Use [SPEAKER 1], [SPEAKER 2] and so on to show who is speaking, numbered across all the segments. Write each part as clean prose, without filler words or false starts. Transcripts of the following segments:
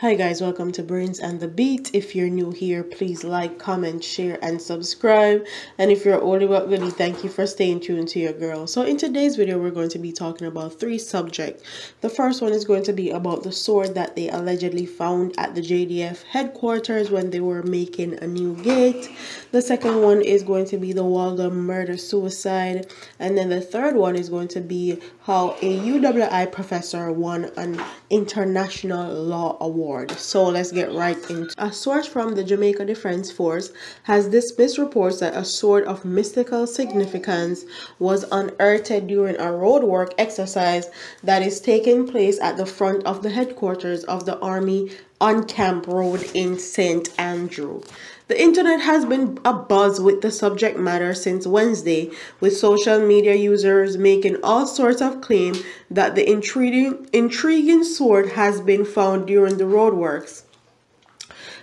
[SPEAKER 1] Hi guys, welcome to Brains and the Beat. If you're new here, please like, comment, share, and subscribe. And if you're oldie but goodie, thank you for staying tuned to your girl. So in today's video, we're going to be talking about three subjects. The first one is going to be about the sword that they allegedly found at the JDF headquarters when they were making a new gate. The second one is going to be the Waltham murder-suicide. And then the third one is going to be how a UWI professor won an international law award. So let's get right into it. A source from the Jamaica Defense Force has dismissed reports that a sword of mystical significance was unearthed during a roadwork exercise that is taking place at the front of the headquarters of the Army on Camp Road in St. Andrew. The internet has been abuzz with the subject matter since Wednesday, with social media users making all sorts of claims that the intriguing sword has been found during the roadworks.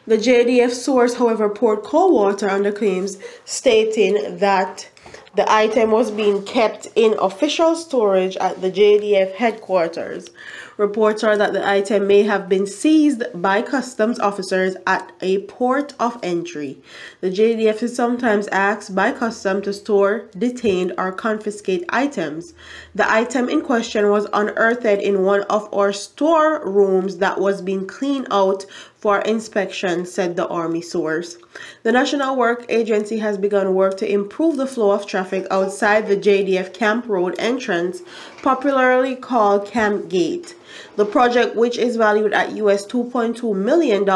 [SPEAKER 1] The JDF source, however, poured cold water on the claims, stating that the item was being kept in official storage at the JDF headquarters. Reports are that the item may have been seized by customs officers at a port of entry. The JDF is sometimes asked by customs to store, detain, or confiscate items. The item in question was unearthed in one of our storerooms that was being cleaned out for inspection, said the Army source. The National Work Agency has begun work to improve the flow of traffic outside the JDF Camp Road entrance, popularly called Camp Gate. The project, which is valued at US $2.2 million,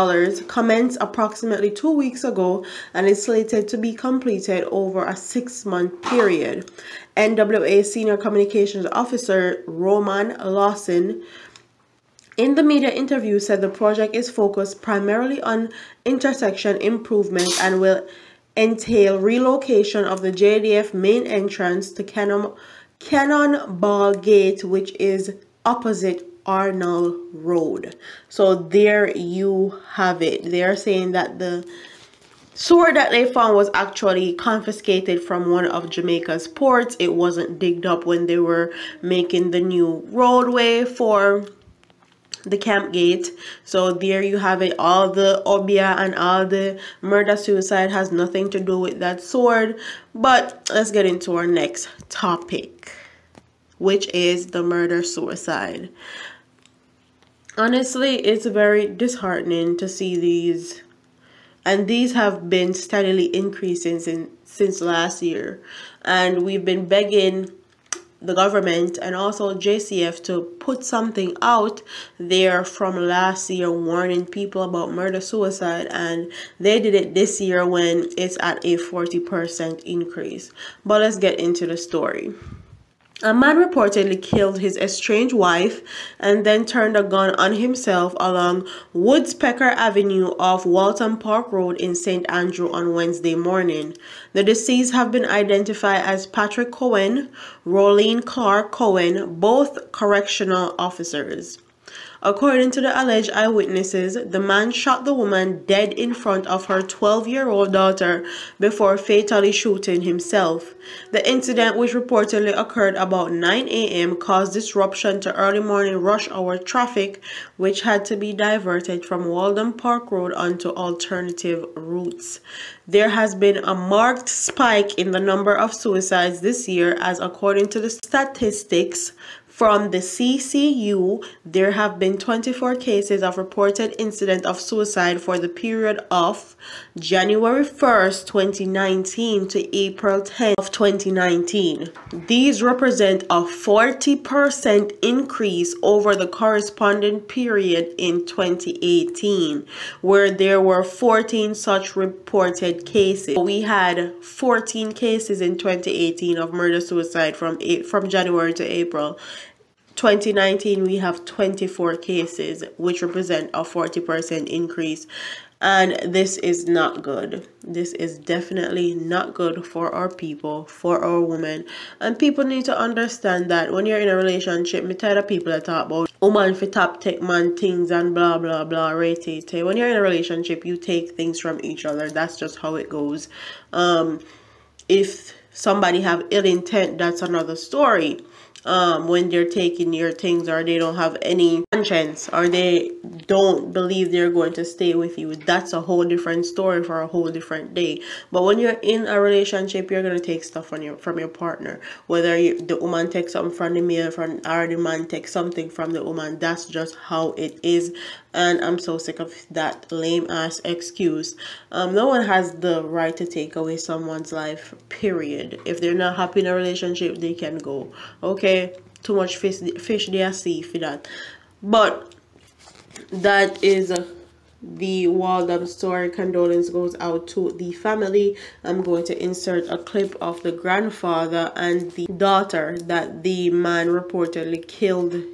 [SPEAKER 1] commenced approximately 2 weeks ago and is slated to be completed over a 6-month period. NWA Senior Communications Officer Roman Lawson in the media interview said the project is focused primarily on intersection improvement and will entail relocation of the JDF main entrance to Cannonball Gate, which is opposite Arnold Road. So there you have it. They are saying that the sword that they found was actually confiscated from one of Jamaica's ports. It wasn't digged up when they were making the new roadway for the Camp Gate. So there you have it. All the obia and all the murder suicide has nothing to do with that sword. But let's get into our next topic, which is the murder suicide. Honestly, it's very disheartening to see these, and these have been steadily increasing since last year, and we've been begging the government and also JCF to put something out there from last year warning people about murder suicide, and they did it this year when it's at a 40% increase. But let's get into the story. A man reportedly killed his estranged wife and then turned a gun on himself along Woodspecker Avenue off Waltham Park Road in St. Andrew on Wednesday morning. The deceased have been identified as Patrick Cohen, Rolene Clark Cohen, both correctional officers. According to the alleged eyewitnesses, the man shot the woman dead in front of her 12-year-old daughter before fatally shooting himself. The incident, which reportedly occurred about 9 a.m., caused disruption to early morning rush hour traffic, which had to be diverted from Waltham Park Road onto alternative routes. There has been a marked spike in the number of suicides this year, as according to the statistics from the CCU, there have been 24 cases of reported incident of suicide for the period of January 1st, 2019 to April 10th of 2019. These represent a 40% increase over the corresponding period in 2018, where there were 14 such reported cases. We had 14 cases in 2018 of murder-suicide from January to April. 2019, we have 24 cases, which represent a 40% increase. And this is not good. This is definitely not good for our people, for our women. And people need to understand that when you're in a relationship, me tired of people that talk about woman for top take man things and blah blah blah rate. When you're in a relationship, you take things from each other. That's just how it goes. If somebody have ill intent, that's another story. when they're taking your things, or they don't have any conscience, or they don't believe they're going to stay with you. That's a whole different story for a whole different day. But when you're in a relationship, you're gonna take stuff from your partner. Whether the woman takes something from the male, or the man takes something from the woman. That's just how it is. And I'm so sick of that lame ass excuse. No one has the right to take away someone's life, period. If they're not happy in a relationship, they can go. Okay, too much fish they are see for that. But that is the Waltham story. Condolence goes out to the family. I'm going to insert a clip of the grandfather and the daughter that the man reportedly killed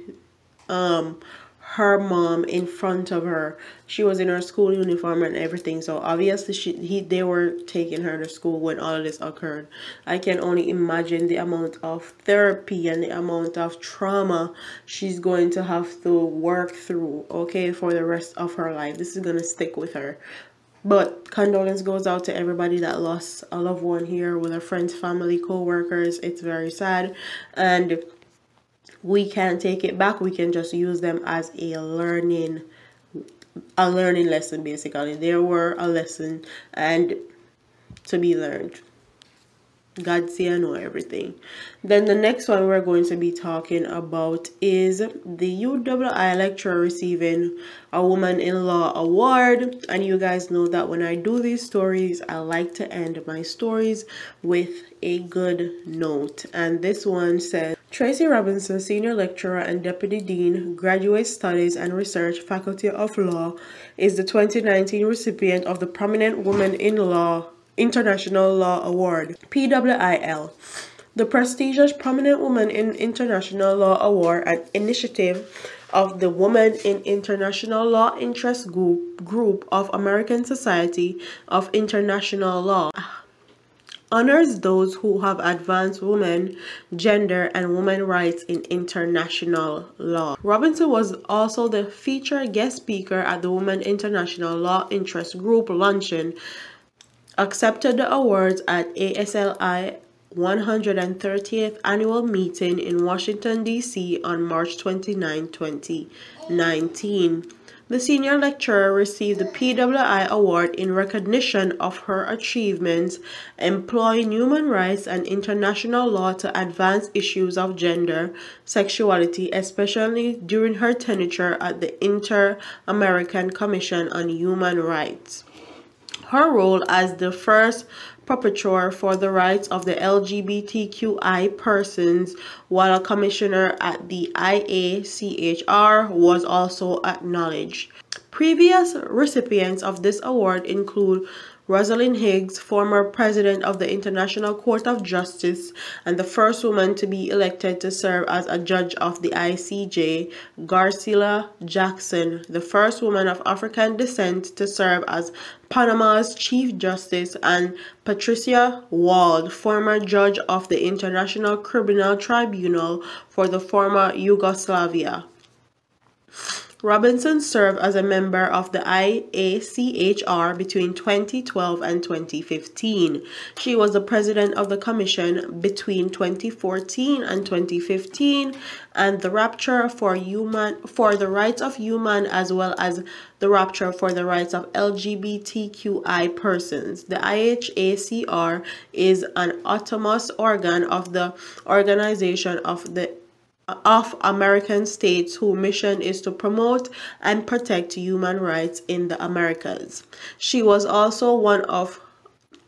[SPEAKER 1] her mom in front of her. She was in her school uniform and everything, so obviously they were taking her to school when all of this occurred. I can only imagine the amount of therapy and the amount of trauma she's going to have to work through, okay, for the rest of her life. This is gonna stick with her. But condolence goes out to everybody that lost a loved one here, with her friends, family, co-workers. It's very sad, and we can't take it back. We can just use them as a learning lesson. Basically, there were a lesson and to be learned. God say I know everything. Then the next one we're going to be talking about is the UWI lecturer receiving a woman-in-law award. And you guys know that when I do these stories, I like to end my stories with a good note. And this one says, Tracy Robinson, Senior Lecturer and Deputy Dean, Graduate Studies and Research, Faculty of Law, is the 2019 recipient of the Prominent Woman in Law International Law Award, PWIL. The prestigious Prominent Woman in International Law Award, an initiative of the Women in International Law Interest Group of American Society of International Law, honors those who have advanced women, gender, and women rights in international law. Robinson was also the featured guest speaker at the Women International Law Interest Group luncheon, accepted the awards at ASLI 130th annual meeting in Washington, D.C. on March 29, 2019. The senior lecturer received the PWI award in recognition of her achievements employing human rights and international law to advance issues of gender, sexuality, especially during her tenure at the Inter-American Commission on Human Rights. Her role as the first rapporteur for the rights of the LGBTQI persons while a commissioner at the IACHR was also acknowledged. Previous recipients of this award include Rosalind Higgs, former president of the International Court of Justice and the first woman to be elected to serve as a judge of the ICJ, Garcilla Jackson, the first woman of African descent to serve as Panama's Chief Justice, and Patricia Wald, former judge of the International Criminal Tribunal for the former Yugoslavia. Robinson served as a member of the IACHR between 2012 and 2015. She was the president of the commission between 2014 and 2015, and the rapporteur for the rights of human as well as the rapporteur for the rights of LGBTQI persons. The IHACR is an autonomous organ of the Organization of American States, whose mission is to promote and protect human rights in the Americas. She was also one of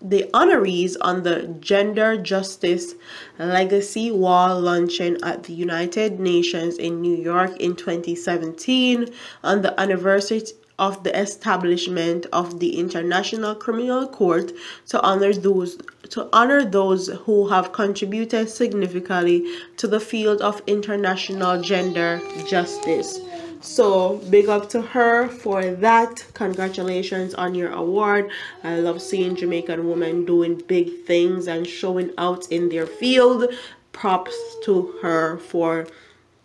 [SPEAKER 1] the honorees on the Gender Justice Legacy Wall luncheon at the United Nations in New York in 2017 on the anniversary of the establishment of the International Criminal Court to honor those who have contributed significantly to the field of international gender justice. So big up to her for that. Congratulations on your award. I love seeing Jamaican women doing big things and showing out in their field. Props to her for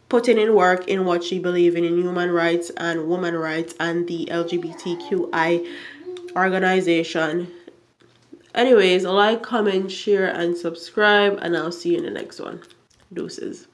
[SPEAKER 1] putting in work in what she believes in human rights and women rights and the LGBTQI organization. Anyways, like, comment, share, and subscribe, and I'll see you in the next one. Deuces.